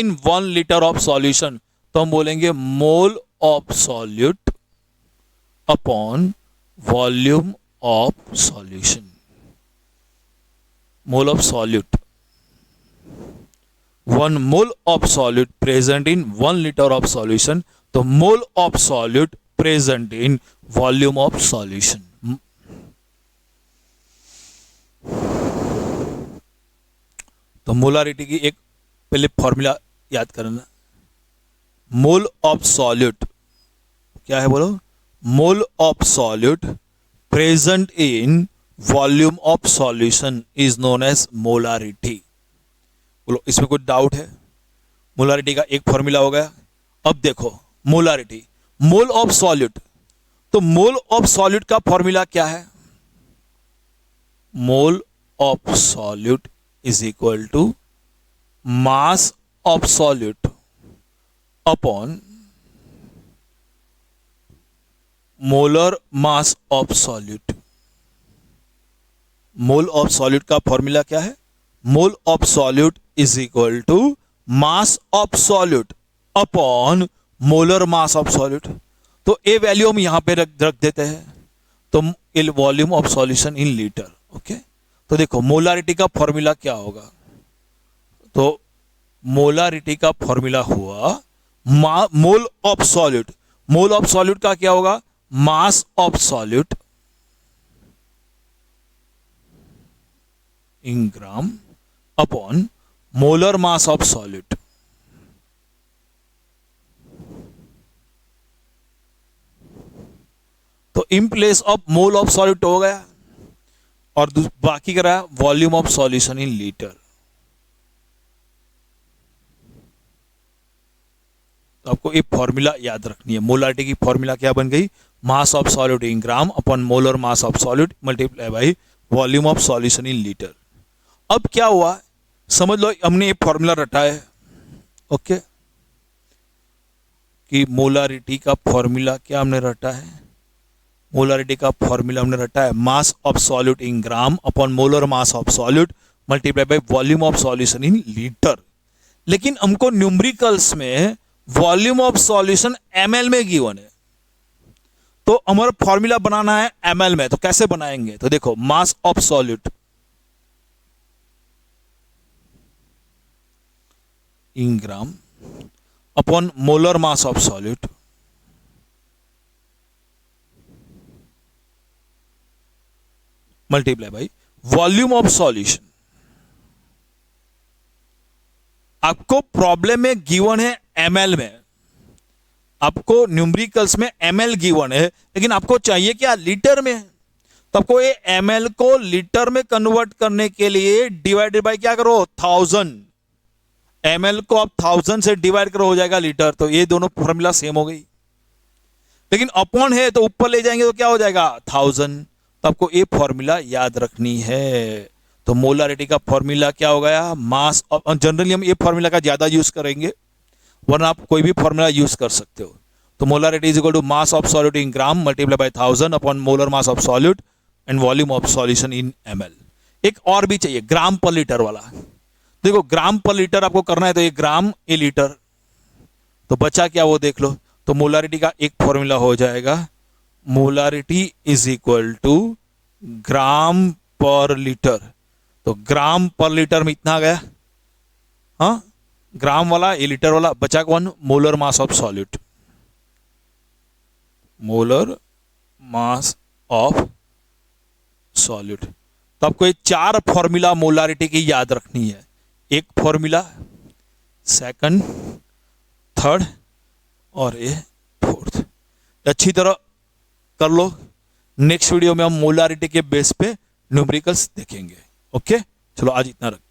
In 1 litre of solution, तो हम बोलेंगे mole of solute upon volume of solution. Mole of solute, 1 mole of solute present in 1 litre of solution, तो mole of solute present in volume of solution. तो molarity की एक पहले formula याद करना, मोल ऑफ सॉल्यूट क्या है बोलो, mole of solute present in volume of solution is known as molarity. बोलो इसमें कोई डाउट है? मोलारिटी का एक फॉर्मूला हो गया। अब देखो मोलारिटी, मोल ऑफ सॉल्यूट, तो मोल ऑफ सॉल्यूट का फॉर्मूला क्या है? Mole of solute is equal to mass of solute upon molar mass of solute. Mole of solute का फॉर्मूला क्या है? Mole of solute is equal to mass of solute upon molar mass of solute. तो a value हम यहां पे रख देते हैं, तो volume of solution in litre. Okay, तो देखो मोलारिटी का फॉर्मूला क्या होगा? तो मोलारिटी का फॉर्मूला हुआ mole of solute, mole of solute का क्या होगा? Mass of solute in gram upon molar mass of solute. तो in place of mole of solute हो गया, और बाकी क्या रहा? Volume of solution in litre. तो आपको एक फॉर्मूला याद रखनी है। मोलारिटी की फॉर्मूला क्या बन गई? मास of solute in gram upon molar mass of solute multiply by volume of solution in litre. अब क्या हुआ समझ लो, हमने ये फॉर्मूला रटा है। ओके, कि मोलारिटी का फॉर्मूला क्या हमने रटा है? मोलारिटी का फॉर्मूला हमने रटा है मास of solute in gram upon molar mass of solute multiply by volume of solution in litre. लेकिन हमको न्यूमेरिकल्स में वॉल्यूम ऑफ सॉल्यूशन ml में गिवन है, तो हमारा फॉर्मूला बनाना है ml में। तो कैसे बनाएंगे? तो देखो मास of solute in gram upon molar mass of solute multiply by volume of solution. आपको प्रॉब्लम में गिवन है ml में, आपको न्यूमेरिकल्स में ml गिवन है, लेकिन आपको चाहिए क्या? लीटर में। तो आपको ये ml को लीटर में कन्वर्ट करने के लिए डिवाइडेड बाय क्या करो? 1000। ml को आप 1000 से डिवाइड करो, हो जाएगा लीटर। तो ये दोनों फॉर्मूला सेम हो गई। लेकिन अपॉन है तो ऊपर ले जाएंगे तो क्या हो जाएगा? 1000। तो आपको ये फॉर्मूला याद रखनी है। तो मोलारिटी का फॉर्मूला क्या हो गया? मास ऑफ, जनरली हम ये फॉर्मूला का ज्यादा यूज करेंगे, वरना आप कोई भी फॉर्मूला यूज कर सकते हो। तो molarity is equal to mass of solute in gram multiply by 1000 upon molar mass of solute and volume of solution in ml। एक और भी चाहिए, ग्राम पर लीटर वाला। देखो ग्राम पर लीटर आपको करना है, तो ये ग्राम ए लीटर, तो बचा क्या वो देख लो। तो मोलारिटी का एक फॉर्मूला हो जाएगा, मोलारिटी इज इक्वल टू ग्राम पर लीटर। तो ग्राम पर लीटर में इतना आ गया, हाँ, ग्राम वाला ये लीटर वाला, बचा कौन? Molar mass of solute, molar mass of solute. तो आपको ये 4 फॉर्मूला मोलारिटी की याद रखनी है। एक फॉर्मूला, सेकंड, थर्ड और ये फोर्थ। अच्छी तरह कर लो। नेक्स्ट वीडियो में हम मोलारिटी के बेस पे न्यूमेरिकल्स देखेंगे। ओके, चलो आज इतना रख।